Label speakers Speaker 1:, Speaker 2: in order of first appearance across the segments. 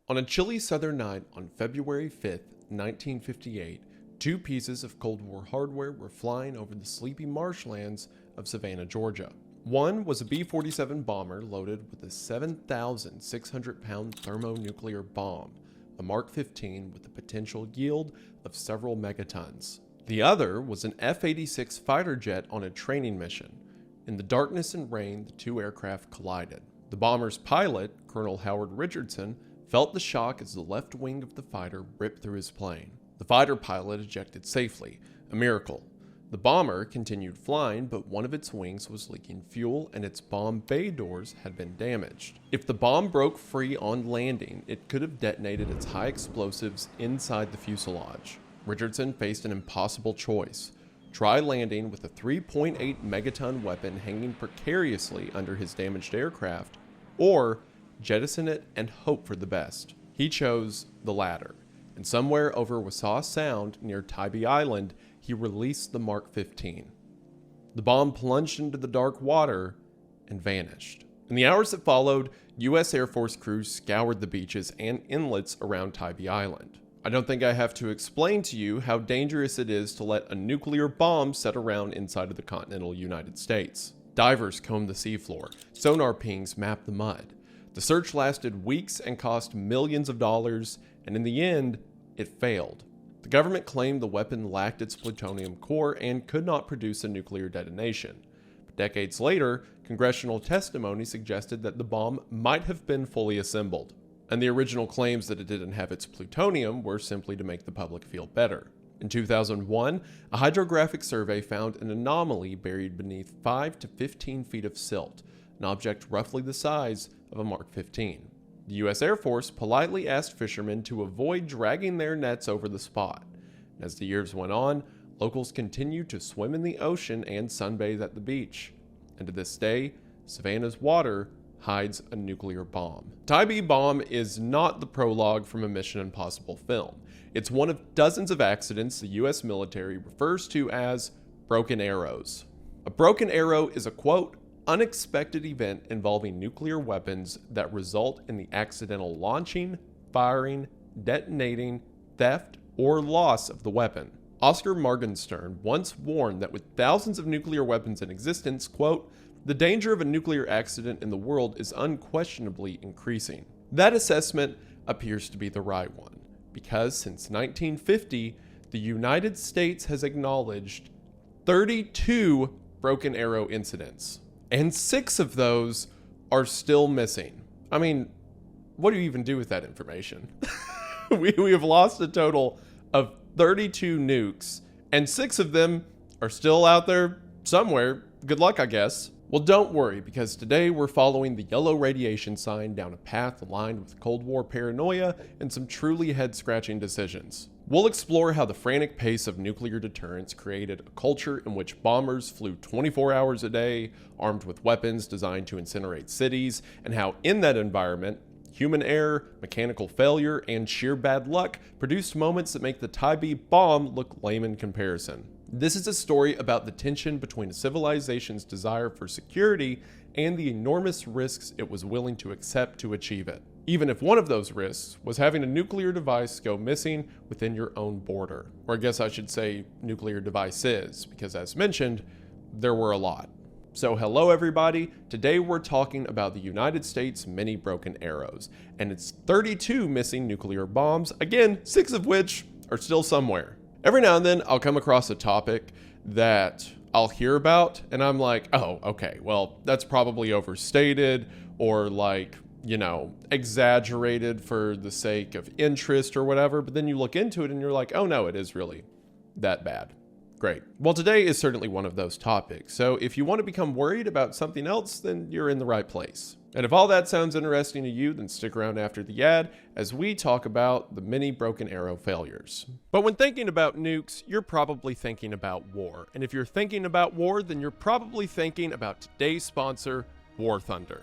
Speaker 1: On a chilly southern night on February 5th, 1958, two pieces of Cold War hardware were flying over the sleepy marshlands of Savannah, Georgia. One was a B-47 bomber loaded with a 7,600-pound thermonuclear bomb, a Mark 15 with the potential yield of several megatons. The other was an F-86 fighter jet on a training mission. In the darkness and rain, the two aircraft collided. The bomber's pilot, Colonel Howard Richardson, felt the shock as the left wing of the fighter ripped through his plane. The fighter pilot ejected safely, a miracle. The bomber continued flying, but one of its wings was leaking fuel and its bomb bay doors had been damaged. If the bomb broke free on landing, it could have detonated its high explosives inside the fuselage. Richardson faced an impossible choice. Try landing with a 3.8 megaton weapon hanging precariously under his damaged aircraft, or jettison it and hope for the best. He chose the latter, and somewhere over Wassaw Sound near Tybee Island, he released the Mark 15. The bomb plunged into the dark water and vanished. In the hours that followed, U.S. Air Force crews scoured the beaches and inlets around Tybee Island. I don't think I have to explain to you how dangerous it is to let a nuclear bomb set around inside of the continental United States. Divers combed the seafloor, sonar pings mapped the mud. The search lasted weeks and cost millions of dollars, and in the end, it failed. The government claimed the weapon lacked its plutonium core and could not produce a nuclear detonation. But decades later, congressional testimony suggested that the bomb might have been fully assembled, and the original claims that it didn't have its plutonium were simply to make the public feel better. In 2001, a hydrographic survey found an anomaly buried beneath 5 to 15 feet of silt, an object roughly the size of a Mark 15. The U.S. Air Force politely asked fishermen to avoid dragging their nets over the spot. And as the years went on, locals continued to swim in the ocean and sunbathe at the beach. And to this day, Savannah's water hides a nuclear bomb. Tybee bomb is not the prologue from a Mission Impossible film. It's one of dozens of accidents the U.S. military refers to as broken arrows. A broken arrow is a, quote, unexpected event involving nuclear weapons that result in the accidental launching, firing, detonating, theft, or loss of the weapon. Oscar Morgenstern once warned that with thousands of nuclear weapons in existence, quote, the danger of a nuclear accident in the world is unquestionably increasing. That assessment appears to be the right one, because since 1950, the United States has acknowledged 32 broken arrow incidents. And 6 of those are still missing. I mean, what do you even do with that information? we have lost a total of 32 nukes, and 6 of them are still out there somewhere. Good luck, I guess. Well, don't worry, because today we're following the yellow radiation sign down a path lined with Cold War paranoia and some truly head-scratching decisions. We'll explore how the frantic pace of nuclear deterrence created a culture in which bombers flew 24 hours a day, armed with weapons designed to incinerate cities, and how in that environment, human error, mechanical failure, and sheer bad luck produced moments that make the Tybee bomb look lame in comparison. This is a story about the tension between a civilization's desire for security and the enormous risks it was willing to accept to achieve it, even if one of those risks was having a nuclear device go missing within your own border. Or I guess I should say nuclear devices, because as mentioned, there were a lot. So hello everybody, today we're talking about the United States' many broken arrows, and its 32 missing nuclear bombs, again, 6 of which are still somewhere. Every now and then I'll come across a topic that I'll hear about, and I'm like, oh, okay, well, that's probably overstated, or like, you know, exaggerated for the sake of interest or whatever, but then you look into it and you're like, oh no, it is really that bad. Great. Well, today is certainly one of those topics, so if you want to become worried about something else, then you're in the right place. And if all that sounds interesting to you, then stick around after the ad as we talk about the many broken arrow failures. But when thinking about nukes, you're probably thinking about war. And if you're thinking about war, then you're probably thinking about today's sponsor, War Thunder.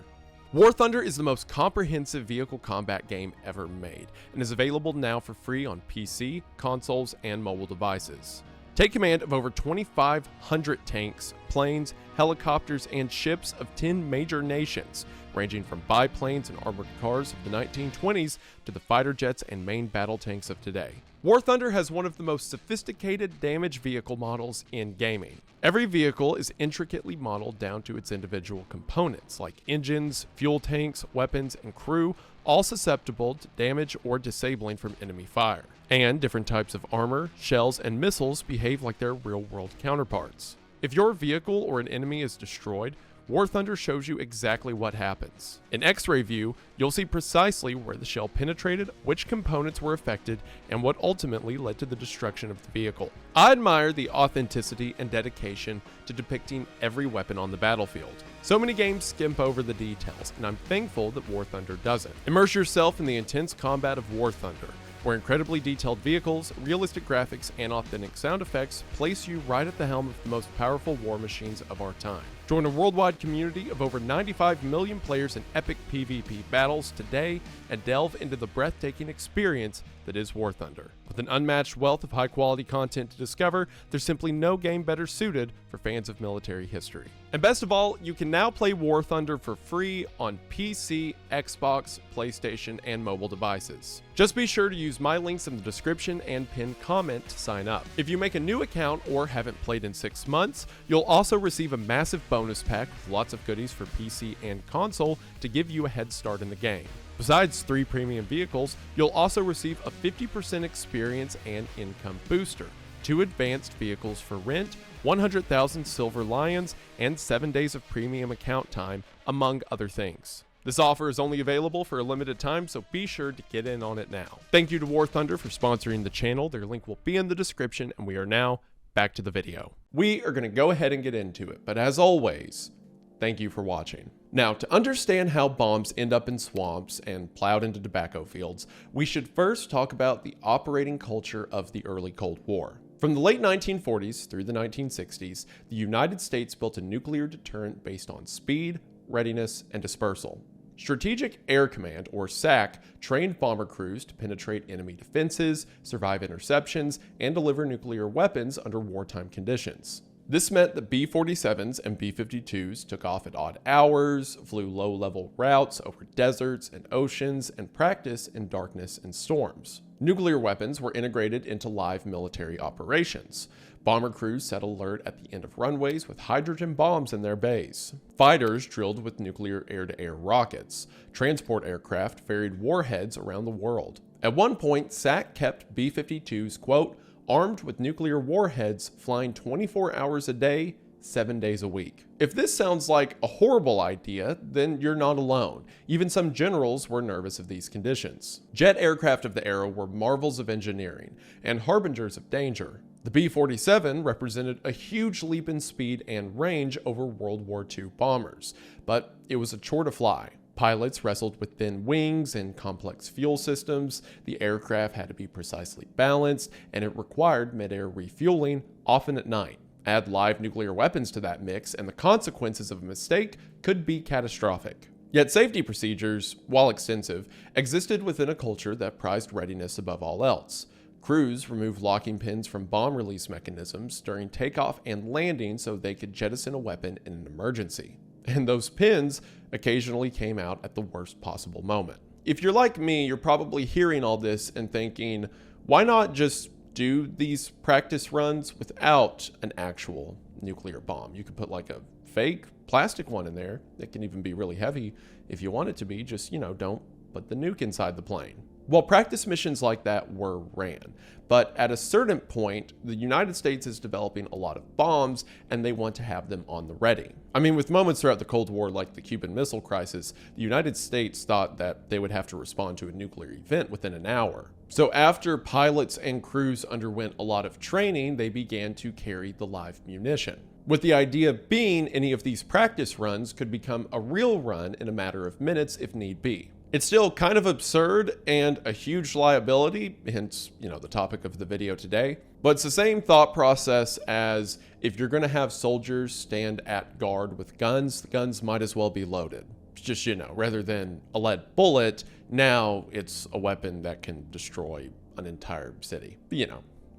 Speaker 1: War Thunder is the most comprehensive vehicle combat game ever made, and is available now for free on PC, consoles, and mobile devices. Take command of over 2,500 tanks, planes, helicopters, and ships of 10 major nations. ranging from biplanes and armored cars of the 1920s to the fighter jets and main battle tanks of today. War Thunder has one of the most sophisticated damage vehicle models in gaming. Every vehicle is intricately modeled down to its individual components, like engines, fuel tanks, weapons, and crew, all susceptible to damage or disabling from enemy fire. And different types of armor, shells, and missiles behave like their real-world counterparts. If your vehicle or an enemy is destroyed, War Thunder shows you exactly what happens. In X-ray view, you'll see precisely where the shell penetrated, which components were affected, and what ultimately led to the destruction of the vehicle. I admire the authenticity and dedication to depicting every weapon on the battlefield. So many games skimp over the details, and I'm thankful that War Thunder doesn't. Immerse yourself in the intense combat of War Thunder, where incredibly detailed vehicles, realistic graphics, and authentic sound effects place you right at the helm of the most powerful war machines of our time. Join a worldwide community of over 95 million players in epic PvP battles today and delve into the breathtaking experience that is War Thunder. With an unmatched wealth of high-quality content to discover, there's simply no game better suited for fans of military history. And best of all, you can now play War Thunder for free on PC, Xbox, PlayStation, and mobile devices. Just be sure to use my links in the description and pinned comment to sign up. If you make a new account or haven't played in 6 months, you'll also receive a massive bonus pack with lots of goodies for PC and console to give you a head start in the game. Besides 3 premium vehicles, you'll also receive a 50% experience and income booster, 2 advanced vehicles for rent, 100,000 silver lions, and 7 days of premium account time, among other things. This offer is only available for a limited time, so be sure to get in on it now. Thank you to War Thunder for sponsoring the channel. Their link will be in the description, and we are now back to the video. We are going to go ahead and get into it, but as always, thank you for watching. Now, to understand how bombs end up in swamps and plowed into tobacco fields, we should first talk about the operating culture of the early Cold War. From the late 1940s through the 1960s, the United States built a nuclear deterrent based on speed, readiness, and dispersal. Strategic Air Command, or SAC, trained bomber crews to penetrate enemy defenses, survive interceptions, and deliver nuclear weapons under wartime conditions. This meant that B-47s and B-52s took off at odd hours, flew low-level routes over deserts and oceans, and practiced in darkness and storms. Nuclear weapons were integrated into live military operations. Bomber crews set alert at the end of runways with hydrogen bombs in their bays. Fighters drilled with nuclear air-to-air rockets. Transport aircraft ferried warheads around the world. At one point, SAC kept B-52s, quote, armed with nuclear warheads, flying 24 hours a day, 7 days a week. If this sounds like a horrible idea, then you're not alone. Even some generals were nervous of these conditions. Jet aircraft of the era were marvels of engineering and harbingers of danger. The B-47 represented a huge leap in speed and range over World War II bombers, but it was a chore to fly. Pilots wrestled with thin wings and complex fuel systems, the aircraft had to be precisely balanced, and it required mid-air refueling, often at night. Add live nuclear weapons to that mix, and the consequences of a mistake could be catastrophic. Yet safety procedures, while extensive, existed within a culture that prized readiness above all else. Crews removed locking pins from bomb release mechanisms during takeoff and landing so they could jettison a weapon in an emergency. And those pins occasionally came out at the worst possible moment. If you're like me, you're probably hearing all this and thinking, why not just do these practice runs without an actual nuclear bomb? You could put like a fake plastic one in there. It can even be really heavy if you want it to be, just, don't put the nuke inside the plane. Well, practice missions like that were ran, but at a certain point, the United States is developing a lot of bombs and they want to have them on the ready. I mean, with moments throughout the Cold War like the Cuban Missile Crisis, the United States thought that they would have to respond to a nuclear event within an hour. So after pilots and crews underwent a lot of training, they began to carry the live munition, with the idea being any of these practice runs could become a real run in a matter of minutes if need be. It's still kind of absurd and a huge liability, hence, the topic of the video today. But it's the same thought process as if you're going to have soldiers stand at guard with guns, the guns might as well be loaded. It's just, rather than a lead bullet, now it's a weapon that can destroy an entire city.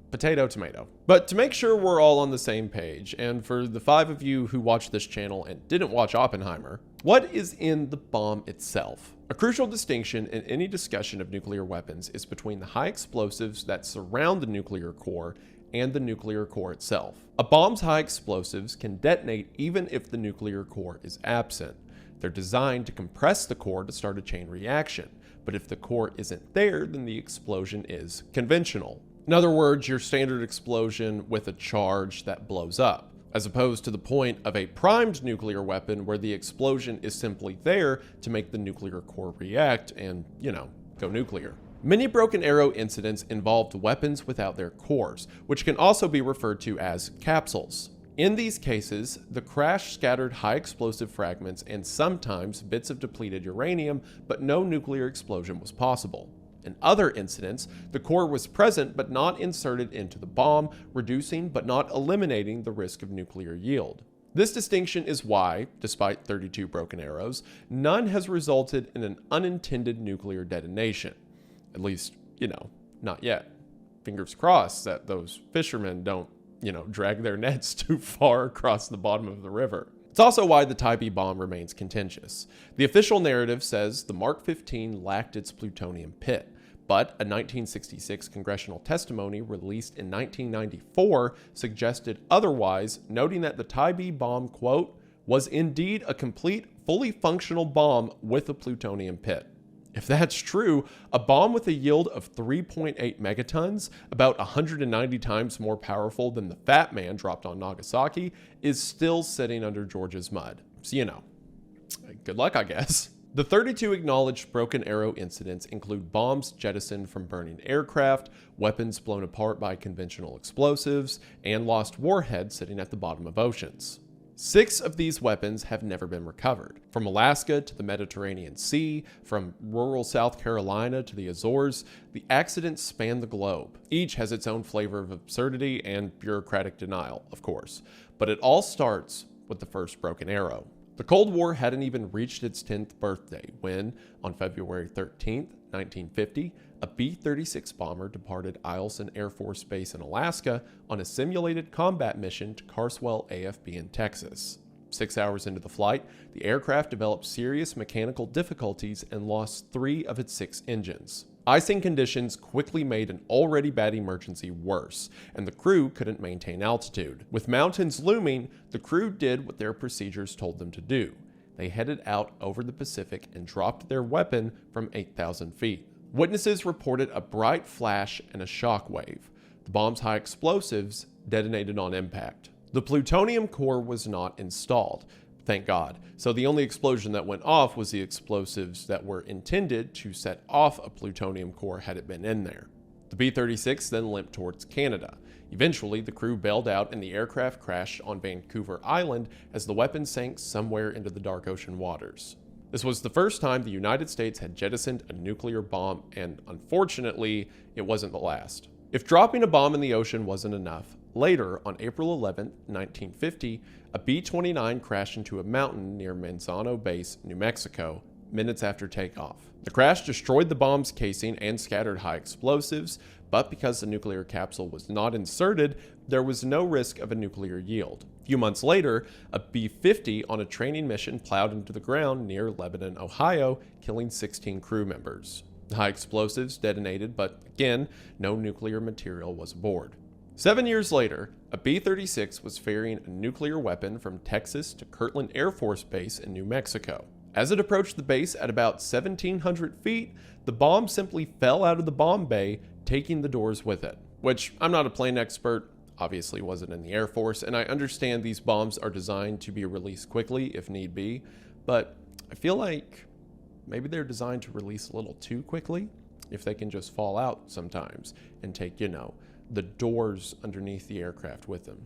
Speaker 1: Potato, tomato. But to make sure we're all on the same page, and for the 5 of you who watched this channel and didn't watch Oppenheimer, What is in the bomb itself? A crucial distinction in any discussion of nuclear weapons is between the high explosives that surround the nuclear core and the nuclear core itself. A bomb's high explosives can detonate even if the nuclear core is absent. They're designed to compress the core to start a chain reaction, but if the core isn't there, then the explosion is conventional. In other words, your standard explosion with a charge that blows up, as opposed to the point of a primed nuclear weapon where the explosion is simply there to make the nuclear core react and, go nuclear. Many broken arrow incidents involved weapons without their cores, which can also be referred to as capsules. In these cases, the crash scattered high explosive fragments and sometimes bits of depleted uranium, but no nuclear explosion was possible. In other incidents, the core was present but not inserted into the bomb, reducing but not eliminating the risk of nuclear yield. This distinction is why, despite 32 broken arrows, none has resulted in an unintended nuclear detonation. At least, not yet. Fingers crossed that those fishermen don't, drag their nets too far across the bottom of the river. It's also why the Taaffe bomb remains contentious. The official narrative says the Mark 15 lacked its plutonium pit, but a 1966 congressional testimony released in 1994 suggested otherwise, noting that the Taaffe bomb, quote, was indeed a complete, fully functional bomb with a plutonium pit. If that's true, a bomb with a yield of 3.8 megatons, about 190 times more powerful than the Fat Man dropped on Nagasaki, is still sitting under Georgia's mud. So, good luck, I guess. The 32 acknowledged broken arrow incidents include bombs jettisoned from burning aircraft, weapons blown apart by conventional explosives, and lost warheads sitting at the bottom of oceans. 6 of these weapons have never been recovered. From Alaska to the Mediterranean Sea, from rural South Carolina to the Azores, the accidents span the globe. Each has its own flavor of absurdity and bureaucratic denial, of course. But it all starts with the first broken arrow. The Cold War hadn't even reached its 10th birthday when, on February 13, 1950, a B-36 bomber departed Eielson Air Force Base in Alaska on a simulated combat mission to Carswell AFB in Texas. 6 hours into the flight, the aircraft developed serious mechanical difficulties and lost 3 of its 6 engines. Icing conditions quickly made an already bad emergency worse, and the crew couldn't maintain altitude. With mountains looming, the crew did what their procedures told them to do. They headed out over the Pacific and dropped their weapon from 8,000 feet. Witnesses reported a bright flash and a shock wave. The bomb's high explosives detonated on impact. The plutonium core was not installed, thank God, so the only explosion that went off was the explosives that were intended to set off a plutonium core had it been in there. The B-36 then limped towards Canada. Eventually, the crew bailed out and the aircraft crashed on Vancouver Island as the weapon sank somewhere into the dark ocean waters. This was the first time the United States had jettisoned a nuclear bomb, and unfortunately, it wasn't the last. If dropping a bomb in the ocean wasn't enough, later, on April 11, 1950, a B-29 crashed into a mountain near Manzano Base, New Mexico, minutes after takeoff. The crash destroyed the bomb's casing and scattered high explosives, but because the nuclear capsule was not inserted, there was no risk of a nuclear yield. A few months later, a B-50 on a training mission plowed into the ground near Lebanon, Ohio, killing 16 crew members. The high explosives detonated, but again, no nuclear material was aboard. 7 years later, a B-36 was ferrying a nuclear weapon from Texas to Kirtland Air Force Base in New Mexico. As it approached the base at about 1,700 feet, the bomb simply fell out of the bomb bay, taking the doors with it. Which, I'm not a plane expert, obviously wasn't in the Air Force, and I understand these bombs are designed to be released quickly if need be, but I feel like maybe they're designed to release a little too quickly, if they can just fall out sometimes and take, the doors underneath the aircraft with them.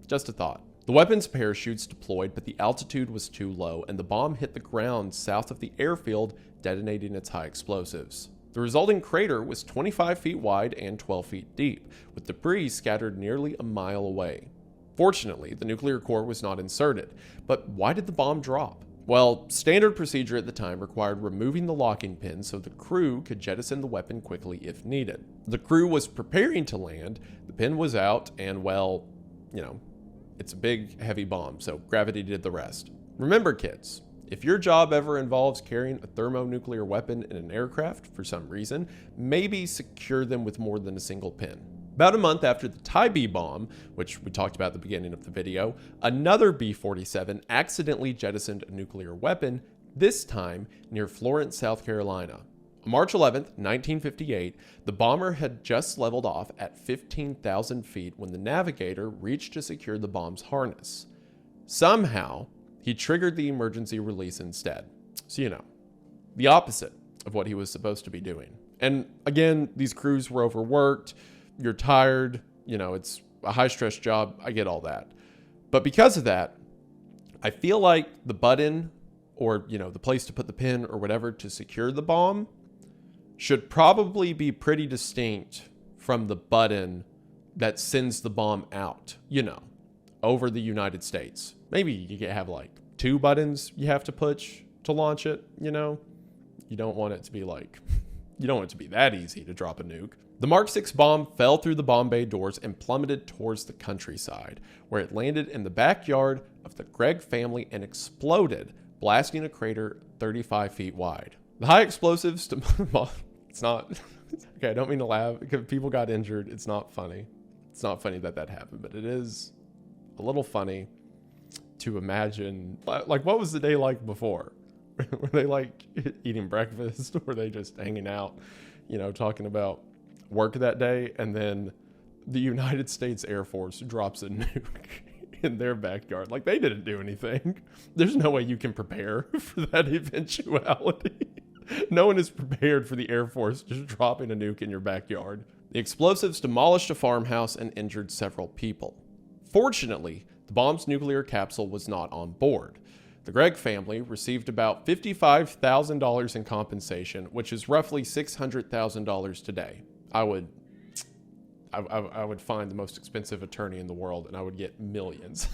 Speaker 1: Just a thought. The weapon's parachutes deployed, but the altitude was too low, and the bomb hit the ground south of the airfield, detonating its high explosives. The resulting crater was 25 feet wide and 12 feet deep, with debris scattered nearly a mile away. Fortunately, the nuclear core was not inserted, but why did the bomb drop? Well, standard procedure at the time required removing the locking pin so the crew could jettison the weapon quickly if needed. The crew was preparing to land, the pin was out, and it's a big, heavy bomb, so gravity did the rest. Remember, kids, If your job ever involves carrying a thermonuclear weapon in an aircraft for some reason, maybe secure them with more than a single pin. About a month after the Taaffe bomb, which we talked about at the beginning of the video, another B-47 accidentally jettisoned a nuclear weapon, this time near Florence, South Carolina. On March 11, 1958, the bomber had just leveled off at 15,000 feet when the navigator reached to secure the bomb's harness. Somehow, he triggered the emergency release instead. So, you know, the opposite of what he was supposed to be doing. And again, these crews were overworked. You're tired, you know, it's a high-stress job. I get all that. But because of that, I feel like the button or, you know, the place to put the pin or whatever to secure the bomb should probably be pretty distinct from the button that sends the bomb out, you know, over the United States. Maybe you could have like 2 buttons you have to push to launch it, you know? You don't want it to be like, you don't want it to be that easy to drop a nuke. The Mark 6 bomb fell through the bomb bay doors and plummeted towards the countryside, where it landed in the backyard of the Gregg family and exploded, blasting a crater 35 feet wide. The high explosives, it's not, okay, I don't mean to laugh, because people got injured. It's not funny. It's not funny that that happened, but it is a little funny to imagine, like, what was the day like before? Were they like eating breakfast? Were they just hanging out, you know, talking about work that day? And then the United States Air Force drops a nuke in their backyard. Like, they didn't do anything. There's no way you can prepare for that eventuality. No one is prepared for the Air Force just dropping a nuke in your backyard. The explosives demolished a farmhouse and injured several people. Fortunately, the bomb's nuclear capsule was not on board. The Gregg family received about $55,000 in compensation, which is roughly $600,000 today. I would find the most expensive attorney in the world and I would get millions.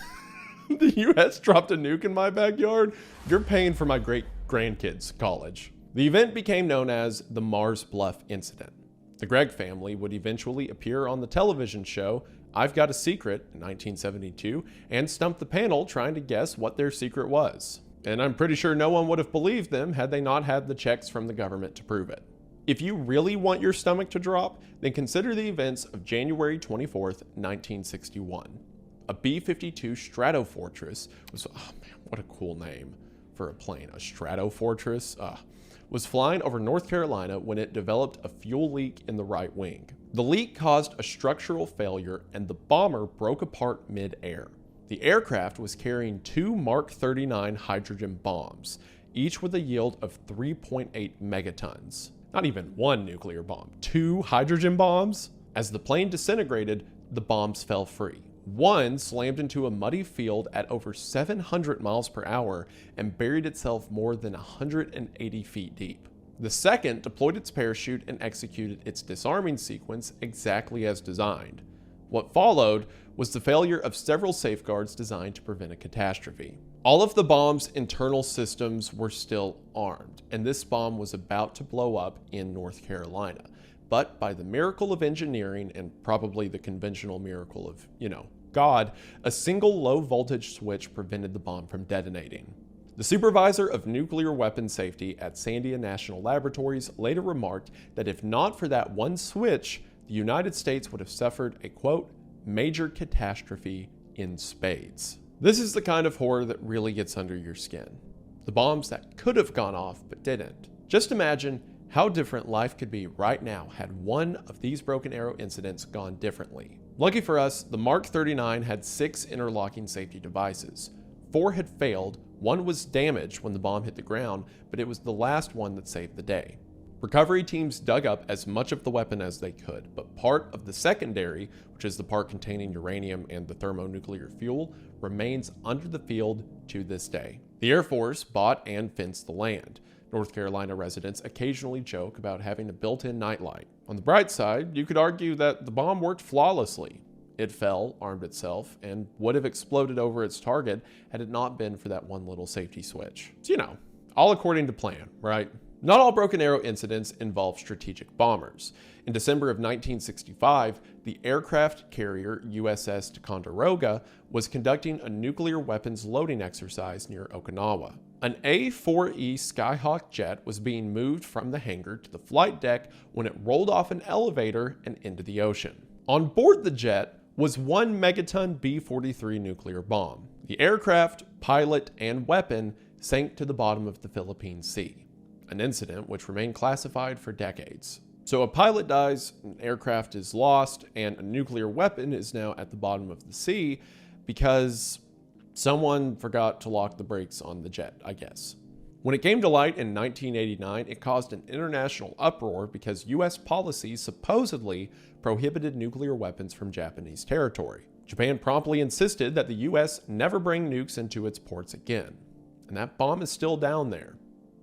Speaker 1: The US dropped a nuke in my backyard. You're paying for my great grandkids' college. The event became known as the Mars Bluff Incident. The Gregg family would eventually appear on the television show I've Got a Secret in 1972 and stump the panel trying to guess what their secret was. And I'm pretty sure no one would have believed them had they not had the checks from the government to prove it. If you really want your stomach to drop, then consider the events of January 24th, 1961. A B-52 Stratofortress was, oh man, what a cool name for a plane, a Stratofortress, was flying over North Carolina when it developed a fuel leak in the right wing. The leak caused a structural failure and the bomber broke apart mid-air. The aircraft was carrying 2 Mark 39 hydrogen bombs, each with a yield of 3.8 megatons. Not even one nuclear bomb, 2 hydrogen bombs? As the plane disintegrated, the bombs fell free. One slammed into a muddy field at over 700 miles per hour and buried itself more than 180 feet deep. The second deployed its parachute and executed its disarming sequence exactly as designed. What followed was the failure of several safeguards designed to prevent a catastrophe. All of the bomb's internal systems were still armed, and this bomb was about to blow up in North Carolina. But by the miracle of engineering and probably the conventional miracle of, you know, God, a single low voltage switch prevented the bomb from detonating. The supervisor of nuclear weapons safety at Sandia National Laboratories later remarked that if not for that one switch, the United States would have suffered a, quote, major catastrophe in spades. This is the kind of horror that really gets under your skin. The bombs that could have gone off but didn't. Just imagine how different life could be right now had one of these broken arrow incidents gone differently. Lucky for us, the Mark 39 had 6 interlocking safety devices. 4 had failed, 1 was damaged when the bomb hit the ground, but it was the last one that saved the day. Recovery teams dug up as much of the weapon as they could, but part of the secondary, which is the part containing uranium and the thermonuclear fuel, remains under the field to this day. The Air Force bought and fenced the land. North Carolina residents occasionally joke about having a built-in nightlight. On the bright side, you could argue that the bomb worked flawlessly. It fell, armed itself, and would have exploded over its target had it not been for that one little safety switch. So, you know, all according to plan, right? Not all broken arrow incidents involve strategic bombers. In December of 1965, the aircraft carrier USS Ticonderoga was conducting a nuclear weapons loading exercise near Okinawa. An A-4E Skyhawk jet was being moved from the hangar to the flight deck when it rolled off an elevator and into the ocean. On board the jet was one megaton B-43 nuclear bomb. The aircraft, pilot, and weapon sank to the bottom of the Philippine Sea, an incident which remained classified for decades. So a pilot dies, an aircraft is lost, and a nuclear weapon is now at the bottom of the sea because someone forgot to lock the brakes on the jet, I guess. When it came to light in 1989, it caused an international uproar because US policy supposedly prohibited nuclear weapons from Japanese territory. Japan promptly insisted that the US never bring nukes into its ports again. And that bomb is still down there,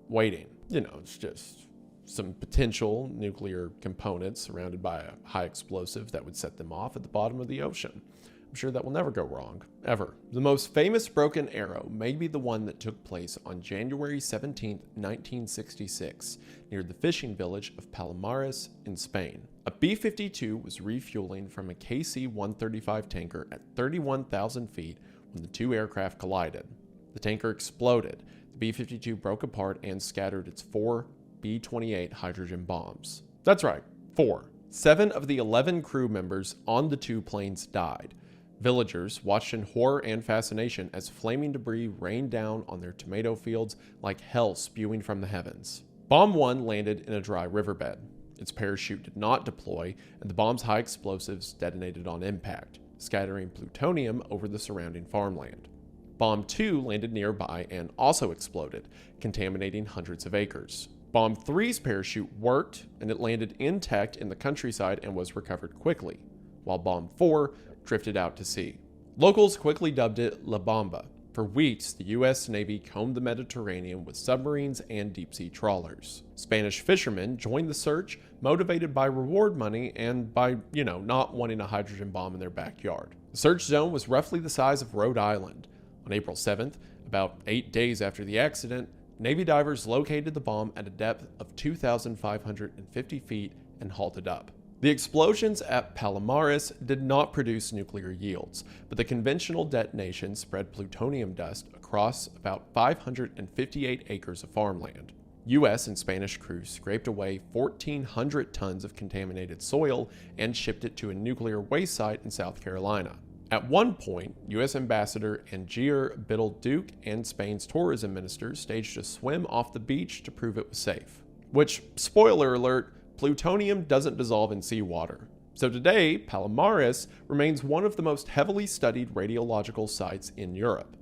Speaker 1: waiting. It's just some potential nuclear components surrounded by a high explosive that would set them off at the bottom of the ocean. I'm sure that will never go wrong, ever. The most famous broken arrow may be the one that took place on January 17, 1966, near the fishing village of Palomares in Spain. A B-52 was refueling from a KC-135 tanker at 31,000 feet when the two aircraft collided. The tanker exploded. The B-52 broke apart and scattered its 4 B-28 hydrogen bombs. That's right, 4. 7 of the 11 crew members on the two planes died. Villagers watched in horror and fascination as flaming debris rained down on their tomato fields like hell spewing from the heavens. Bomb 1 landed in a dry riverbed. Its parachute did not deploy, and the bomb's high explosives detonated on impact, scattering plutonium over the surrounding farmland. Bomb 2 landed nearby and also exploded, contaminating hundreds of acres. Bomb 3's parachute worked, and it landed intact in the countryside and was recovered quickly, while Bomb 4 drifted out to sea. Locals quickly dubbed it La Bomba. For weeks, the U.S. Navy combed the Mediterranean with submarines and deep-sea trawlers. Spanish fishermen joined the search, motivated by reward money and by, not wanting a hydrogen bomb in their backyard. The search zone was roughly the size of Rhode Island. On April 7th, about 8 days after the accident, Navy divers located the bomb at a depth of 2,550 feet and hauled it up. The explosions at Palomares did not produce nuclear yields, but the conventional detonation spread plutonium dust across about 558 acres of farmland. U.S. and Spanish crews scraped away 1,400 tons of contaminated soil and shipped it to a nuclear waste site in South Carolina. At one point, U.S. Ambassador Angier Biddle-Duke and Spain's tourism minister staged a swim off the beach to prove it was safe. Which, spoiler alert, plutonium doesn't dissolve in seawater. So today, Palomares remains one of the most heavily studied radiological sites in Europe.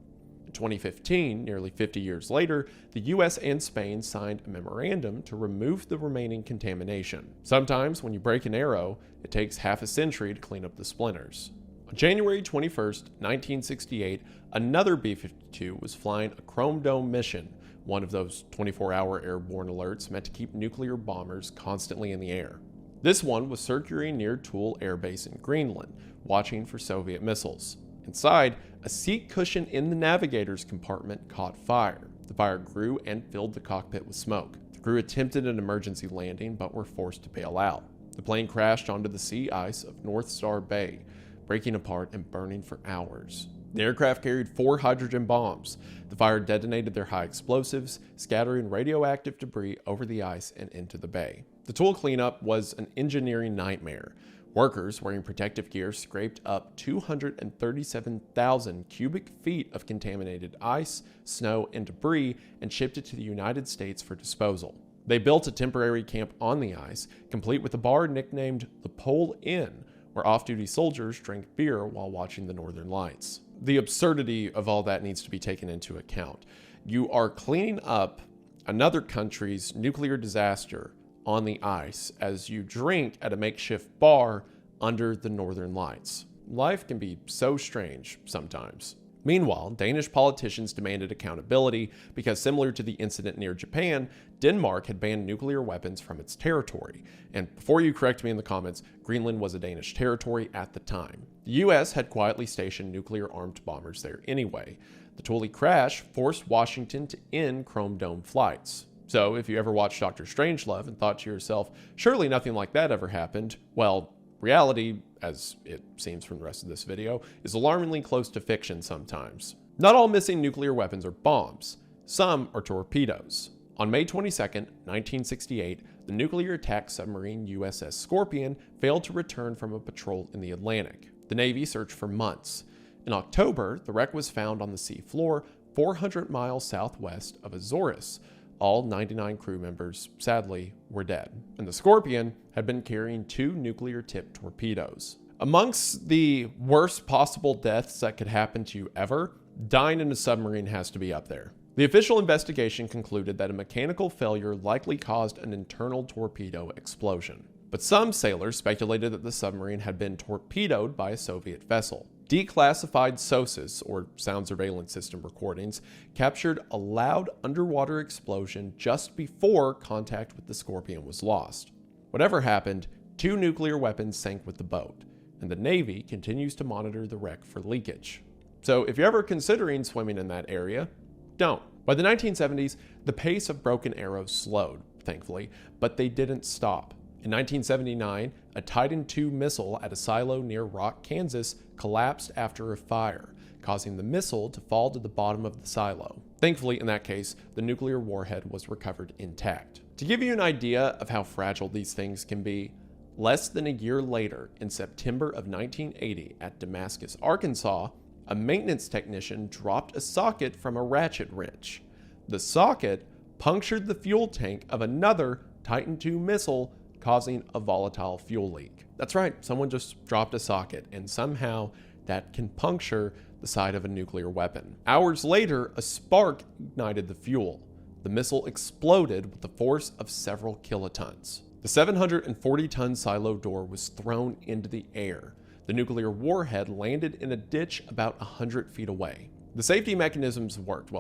Speaker 1: In 2015, nearly 50 years later, the US and Spain signed a memorandum to remove the remaining contamination. Sometimes, when you break an arrow, it takes half a century to clean up the splinters. On January 21, 1968, another B-52 was flying a Chrome Dome mission, one of those 24-hour airborne alerts meant to keep nuclear bombers constantly in the air. This one was circling near Thule Air Base in Greenland, watching for Soviet missiles. Inside, a seat cushion in the navigator's compartment caught fire. The fire grew and filled the cockpit with smoke. The crew attempted an emergency landing but were forced to bail out. The plane crashed onto the sea ice of North Star Bay, breaking apart and burning for hours. The aircraft carried 4 hydrogen bombs. The fire detonated their high explosives, scattering radioactive debris over the ice and into the bay. The Thule cleanup was an engineering nightmare. Workers wearing protective gear scraped up 237,000 cubic feet of contaminated ice, snow, and debris and shipped it to the United States for disposal. They built a temporary camp on the ice, complete with a bar nicknamed the Pole Inn, where off-duty soldiers drank beer while watching the Northern Lights. The absurdity of all that needs to be taken into account. You are cleaning up another country's nuclear disaster on the ice as you drink at a makeshift bar under the Northern Lights. Life can be so strange sometimes. Meanwhile, Danish politicians demanded accountability because, similar to the incident near Japan, Denmark had banned nuclear weapons from its territory. And before you correct me in the comments, Greenland was a Danish territory at the time. The US had quietly stationed nuclear-armed bombers there anyway. The Thule crash forced Washington to end Chrome Dome flights. So if you ever watched Dr. Strangelove and thought to yourself, surely nothing like that ever happened, well, reality, as it seems from the rest of this video, is alarmingly close to fiction sometimes. Not all missing nuclear weapons are bombs. Some are torpedoes. On May 22, 1968, the nuclear attack submarine USS Scorpion failed to return from a patrol in the Atlantic. The Navy searched for months. In October, the wreck was found on the sea floor 400 miles southwest of Azores. All 99 crew members, sadly, were dead, and the Scorpion had been carrying 2 nuclear-tipped torpedoes. Amongst the worst possible deaths that could happen to you ever, dying in a submarine has to be up there. The official investigation concluded that a mechanical failure likely caused an internal torpedo explosion. But some sailors speculated that the submarine had been torpedoed by a Soviet vessel. Declassified SOSUS, or Sound Surveillance System recordings, captured a loud underwater explosion just before contact with the Scorpion was lost. Whatever happened, 2 nuclear weapons sank with the boat, and the Navy continues to monitor the wreck for leakage. So if you're ever considering swimming in that area, don't. By the 1970s, the pace of broken arrows slowed, thankfully, but they didn't stop. In 1979, a Titan II missile at a silo near Rock, Kansas, collapsed after a fire, causing the missile to fall to the bottom of the silo. Thankfully, in that case, the nuclear warhead was recovered intact. To give you an idea of how fragile these things can be, less than a year later, in September of 1980 at Damascus, Arkansas, a maintenance technician dropped a socket from a ratchet wrench. The socket punctured the fuel tank of another Titan II missile, causing a volatile fuel leak. That's right, someone just dropped a socket, and somehow that can puncture the side of a nuclear weapon. Hours later, a spark ignited the fuel. The missile exploded with the force of several kilotons. The 740-ton silo door was thrown into the air. The nuclear warhead landed in a ditch about 100 feet away. The safety mechanisms worked,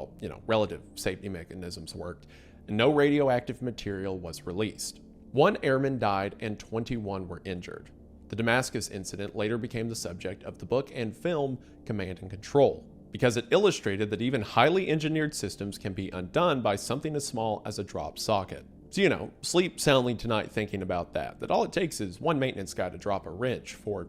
Speaker 1: relative safety mechanisms worked, and no radioactive material was released. 1 airman died and 21 were injured. The Damascus incident later became the subject of the book and film Command and Control, because it illustrated that even highly engineered systems can be undone by something as small as a dropped socket. So, sleep soundly tonight thinking about that all it takes is one maintenance guy to drop a wrench for,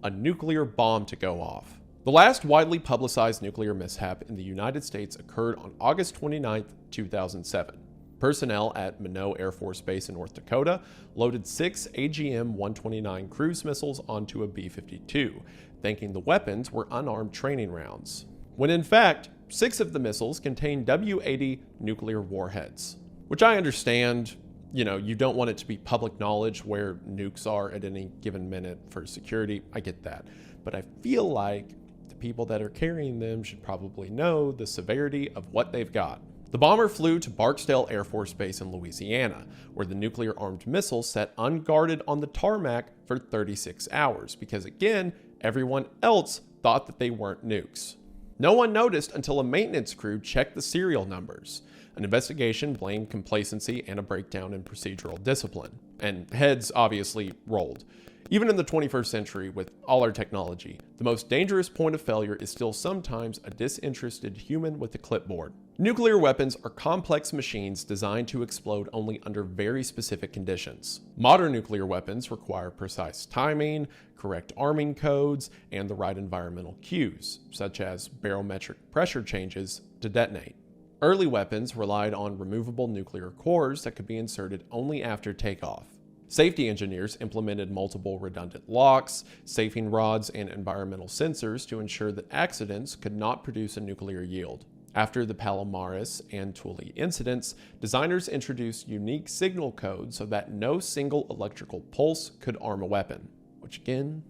Speaker 1: a nuclear bomb to go off. The last widely publicized nuclear mishap in the United States occurred on August 29, 2007. Personnel at Minot Air Force Base in North Dakota loaded 6 AGM-129 cruise missiles onto a B-52, thinking the weapons were unarmed training rounds, when in fact, 6 of the missiles contained W-80 nuclear warheads. Which I understand, you don't want it to be public knowledge where nukes are at any given minute for security. I get that. But I feel like the people that are carrying them should probably know the severity of what they've got. The bomber flew to Barksdale Air Force Base in Louisiana, where the nuclear-armed missile sat unguarded on the tarmac for 36 hours, because again, everyone else thought that they weren't nukes. No one noticed until a maintenance crew checked the serial numbers. An investigation blamed complacency and a breakdown in procedural discipline, and heads obviously rolled. Even in the 21st century, with all our technology, the most dangerous point of failure is still sometimes a disinterested human with a clipboard. Nuclear weapons are complex machines designed to explode only under very specific conditions. Modern nuclear weapons require precise timing, correct arming codes, and the right environmental cues, such as barometric pressure changes, to detonate. Early weapons relied on removable nuclear cores that could be inserted only after takeoff. Safety engineers implemented multiple redundant locks, safing rods, and environmental sensors to ensure that accidents could not produce a nuclear yield. After the Palomares and Thule incidents, designers introduced unique signal codes so that no single electrical pulse could arm a weapon, which again,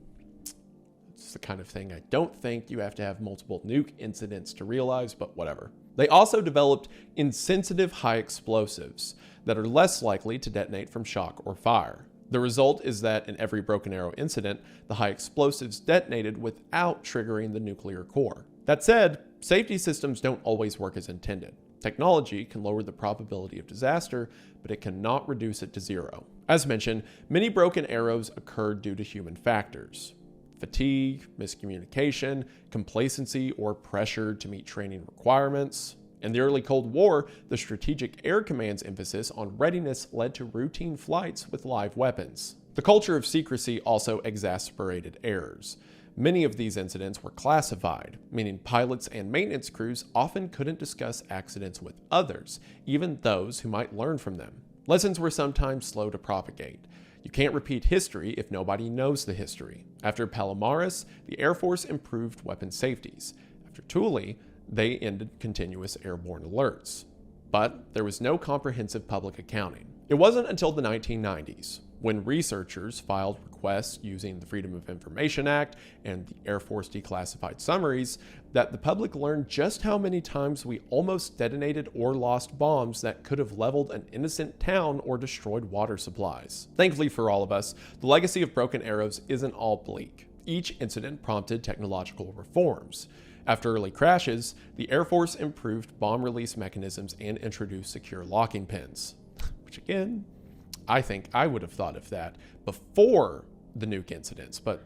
Speaker 1: it's the kind of thing I don't think you have to have multiple nuke incidents to realize, but whatever. They also developed insensitive high explosives that are less likely to detonate from shock or fire. The result is that in every Broken Arrow incident, the high explosives detonated without triggering the nuclear core. That said, safety systems don't always work as intended. Technology can lower the probability of disaster, but it cannot reduce it to zero. As mentioned, many broken arrows occurred due to human factors. Fatigue, miscommunication, complacency, or pressure to meet training requirements. In the early Cold War, the Strategic Air Command's emphasis on readiness led to routine flights with live weapons. The culture of secrecy also exacerbated errors. Many of these incidents were classified, meaning pilots and maintenance crews often couldn't discuss accidents with others, even those who might learn from them. Lessons were sometimes slow to propagate. You can't repeat history if nobody knows the history. After Palomares, the Air Force improved weapon safeties. After Thule, they ended continuous airborne alerts. But there was no comprehensive public accounting. It wasn't until the 1990s, when researchers filed requests using the Freedom of Information Act and the Air Force declassified summaries, that the public learned just how many times we almost detonated or lost bombs that could have leveled an innocent town or destroyed water supplies. Thankfully for all of us, the legacy of broken arrows isn't all bleak. Each incident prompted technological reforms. After early crashes, the Air Force improved bomb release mechanisms and introduced secure locking pins. Which again, I think I would have thought of that before the nuke incidents, but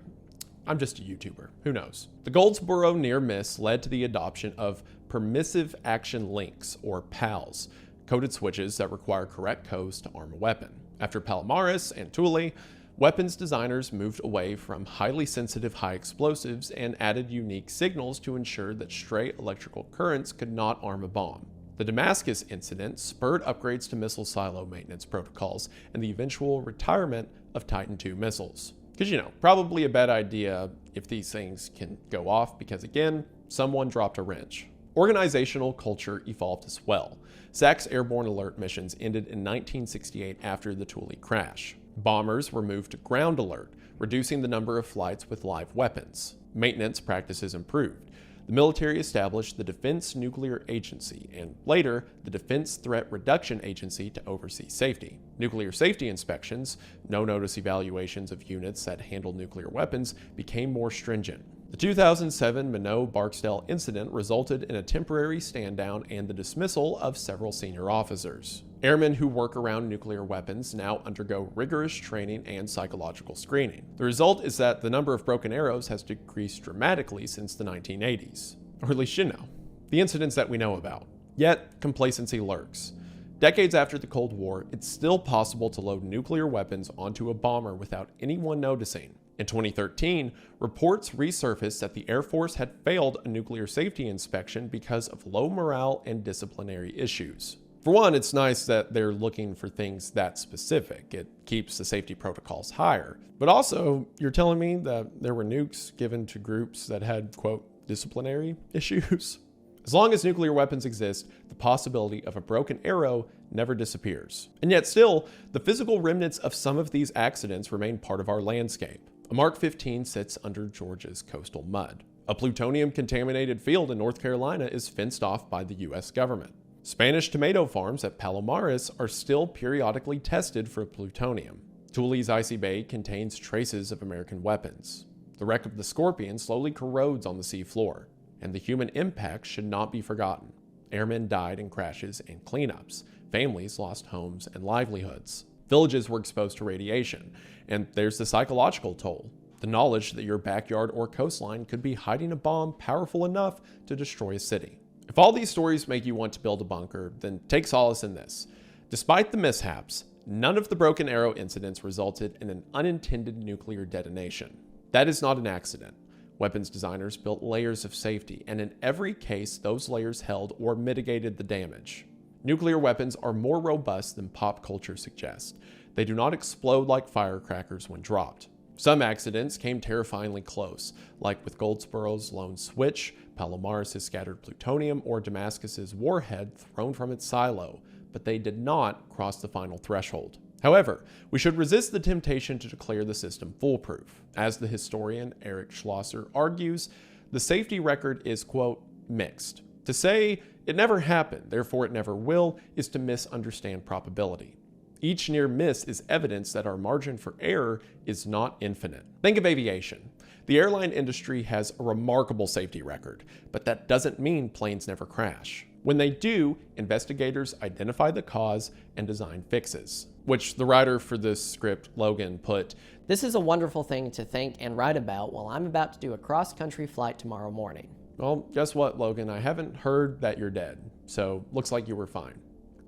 Speaker 1: I'm just a YouTuber. Who knows? The Goldsboro near miss led to the adoption of permissive action links, or PALs, coded switches that require correct codes to arm a weapon. After Palomares and Thule, weapons designers moved away from highly sensitive high explosives and added unique signals to ensure that stray electrical currents could not arm a bomb. The Damascus incident spurred upgrades to missile silo maintenance protocols and the eventual retirement of Titan II missiles. Because, probably a bad idea if these things can go off because, again, someone dropped a wrench. Organizational culture evolved as well. Zach's airborne alert missions ended in 1968 after the Thule crash. Bombers were moved to ground alert, reducing the number of flights with live weapons. Maintenance practices improved. The military established the Defense Nuclear Agency and later the Defense Threat Reduction Agency to oversee safety. Nuclear safety inspections, no-notice evaluations of units that handle nuclear weapons, became more stringent. The 2007 Minot-Barksdale incident resulted in a temporary stand-down and the dismissal of several senior officers. Airmen who work around nuclear weapons now undergo rigorous training and psychological screening. The result is that the number of broken arrows has decreased dramatically since the 1980s. Or at least the incidents that we know about. Yet, complacency lurks. Decades after the Cold War, it's still possible to load nuclear weapons onto a bomber without anyone noticing. In 2013, reports resurfaced that the Air Force had failed a nuclear safety inspection because of low morale and disciplinary issues. For one, it's nice that they're looking for things that specific. It keeps the safety protocols higher. But also, you're telling me that there were nukes given to groups that had, quote, disciplinary issues? As long as nuclear weapons exist, the possibility of a broken arrow never disappears. And yet still, the physical remnants of some of these accidents remain part of our landscape. A Mark 15 sits under Georgia's coastal mud. A plutonium-contaminated field in North Carolina is fenced off by the U.S. government. Spanish tomato farms at Palomares are still periodically tested for plutonium. Thule's icy bay contains traces of American weapons. The wreck of the Scorpion slowly corrodes on the sea floor. And the human impact should not be forgotten. Airmen died in crashes and cleanups. Families lost homes and livelihoods. Villages were exposed to radiation. And there's the psychological toll. The knowledge that your backyard or coastline could be hiding a bomb powerful enough to destroy a city. If all these stories make you want to build a bunker, then take solace in this. Despite the mishaps, none of the broken arrow incidents resulted in an unintended nuclear detonation. That is not an accident. Weapons designers built layers of safety, and in every case, those layers held or mitigated the damage. Nuclear weapons are more robust than pop culture suggests. They do not explode like firecrackers when dropped. Some accidents came terrifyingly close, like with Goldsboro's lone switch, Palomares' scattered plutonium, or Damascus's warhead thrown from its silo, but they did not cross the final threshold. However, we should resist the temptation to declare the system foolproof. As the historian Eric Schlosser argues, the safety record is, quote, mixed. To say it never happened, therefore it never will, is to misunderstand probability. Each near miss is evidence that our margin for error is not infinite. Think of aviation. The airline industry has a remarkable safety record, but that doesn't mean planes never crash. When they do, investigators identify the cause and design fixes. Which the writer for this script, Logan, put,
Speaker 2: "This is a wonderful thing to think and write about while I'm about to do a cross-country flight tomorrow morning."
Speaker 1: Well, guess what, Logan? I haven't heard that you're dead, so looks like you were fine.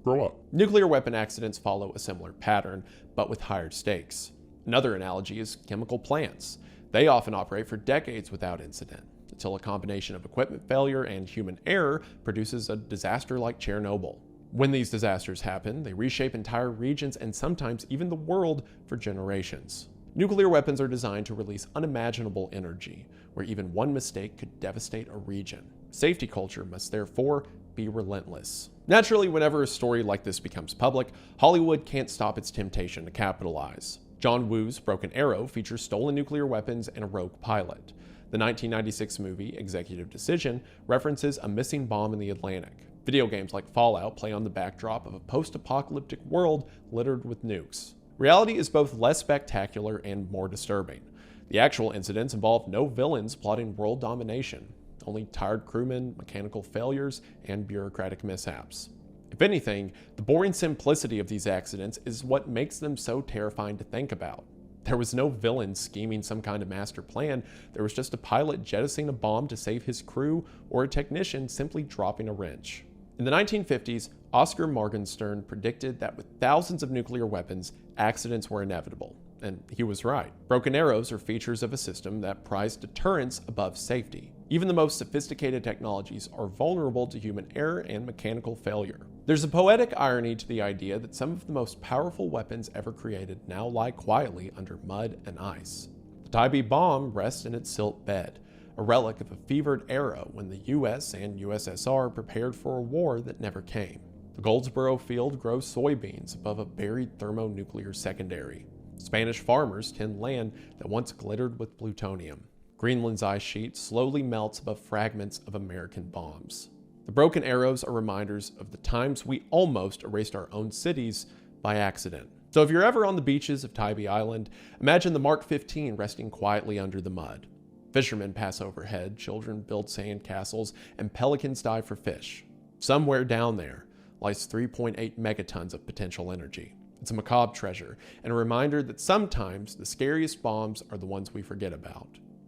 Speaker 3: Grow up.
Speaker 1: Nuclear weapon accidents follow a similar pattern, but with higher stakes. Another analogy is chemical plants. They often operate for decades without incident, until a combination of equipment failure and human error produces a disaster like Chernobyl. When these disasters happen, they reshape entire regions and sometimes even the world for generations. Nuclear weapons are designed to release unimaginable energy, where even one mistake could devastate a region. Safety culture must therefore be relentless. Naturally, whenever a story like this becomes public, Hollywood can't stop its temptation to capitalize. John Woo's Broken Arrow features stolen nuclear weapons and a rogue pilot. The 1996 movie Executive Decision references a missing bomb in the Atlantic. Video games like Fallout play on the backdrop of a post-apocalyptic world littered with nukes. Reality is both less spectacular and more disturbing. The actual incidents involve no villains plotting world domination, only tired crewmen, mechanical failures, and bureaucratic mishaps. If anything, the boring simplicity of these accidents is what makes them so terrifying to think about. There was no villain scheming some kind of master plan, there was just a pilot jettisoning a bomb to save his crew, or a technician simply dropping a wrench. In the 1950s, Oscar Morgenstern predicted that with thousands of nuclear weapons, accidents were inevitable. And he was right. Broken arrows are features of a system that prized deterrence above safety. Even the most sophisticated technologies are vulnerable to human error and mechanical failure. There's a poetic irony to the idea that some of the most powerful weapons ever created now lie quietly under mud and ice. The Taaffe bomb rests in its silt bed, a relic of a fevered era when the US and USSR prepared for a war that never came. The Goldsboro field grows soybeans above a buried thermonuclear secondary. Spanish farmers tend land that once glittered with plutonium. Greenland's ice sheet slowly melts above fragments of American bombs. The broken arrows are reminders of the times we almost erased our own cities by accident. So if you're ever on the beaches of Tybee Island, imagine the Mark 15 resting quietly under the mud. Fishermen pass overhead, children build sand castles, and pelicans dive for fish. Somewhere down there lies 3.8 megatons of potential energy. It's a macabre treasure, and a reminder that sometimes the scariest bombs are the ones we forget about.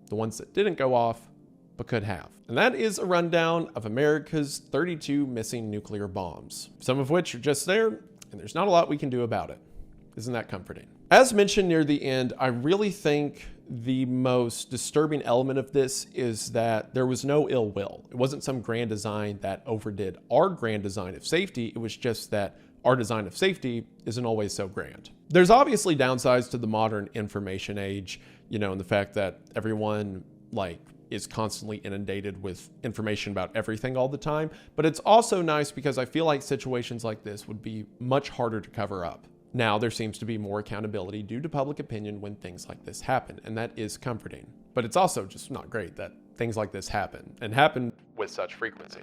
Speaker 1: The ones that didn't go off, but could have. And that is a rundown of America's 32 missing nuclear bombs, some of which are just there, and there's not a lot we can do about it. Isn't that comforting? As mentioned near the end, I really think the most disturbing element of this is that there was no ill will. It wasn't some grand design that overdid our grand design of safety. It was just that our design of safety isn't always so grand. There's obviously downsides to the modern information age, and the fact that everyone is constantly inundated with information about everything all the time. But it's also nice because I feel like situations like this would be much harder to cover up. Now, there seems to be more accountability due to public opinion when things like this happen, and that is comforting. But it's also just not great that things like this happen, and happen with such frequency.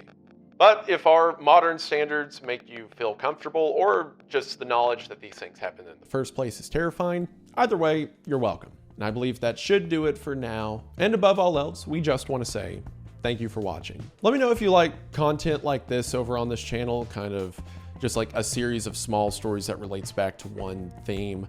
Speaker 1: But if our modern standards make you feel comfortable, or just the knowledge that these things happen in the first place is terrifying, either way, you're welcome. And I believe that should do it for now. And above all else, we just want to say thank you for watching. Let me know if you like content like this over on this channel, kind of just like a series of small stories that relates back to one theme.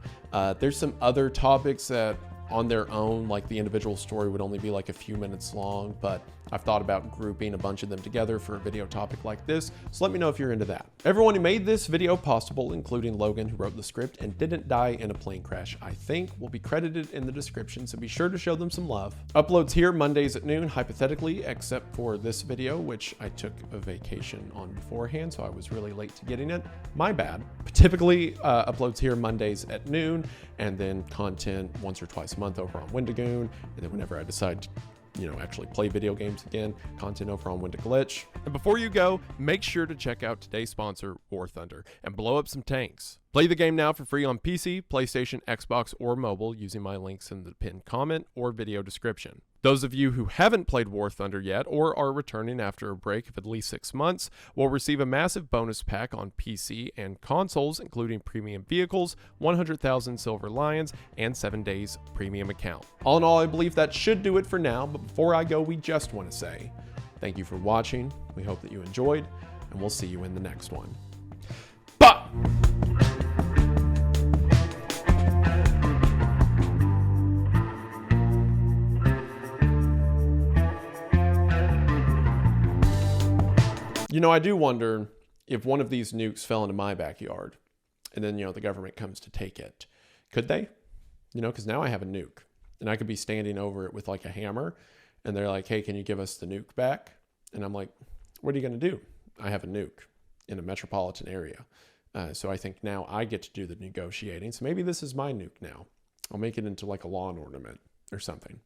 Speaker 1: There's some other topics that on their own, like the individual story would only be like a few minutes long, but I've thought about grouping a bunch of them together for a video topic like this, so let me know if you're into that. Everyone who made this video possible, including Logan, who wrote the script and didn't die in a plane crash, I think, will be credited in the description, so be sure to show them some love. Uploads here Mondays at noon, hypothetically, except for this video, which I took a vacation on beforehand, so I was really late to getting it. My bad. But typically, uploads here Mondays at noon, and then content once or twice a month over on Wendigoon, and then whenever I decide to actually play video games again, content over on Wendiglitch. And before you go, make sure to check out today's sponsor, War Thunder, and blow up some tanks. Play the game now for free on PC, PlayStation, Xbox, or mobile using my links in the pinned comment or video description. Those of you who haven't played War Thunder yet or are returning after a break of at least 6 months will receive a massive bonus pack on PC and consoles, including premium vehicles, 100,000 silver lions, and 7 days premium account. All in all, I believe that should do it for now, but before I go, we just want to say thank you for watching. We hope that you enjoyed, and we'll see you in the next one. Bye! I do wonder if one of these nukes fell into my backyard and then, the government comes to take it. Could they? Because now I have a nuke and I could be standing over it with like a hammer, and they're like, hey, can you give us the nuke back? And I'm like, what are you going to do? I have a nuke in a metropolitan area. So I think now I get to do the negotiating. So maybe this is my nuke now. I'll make it into like a lawn ornament or something.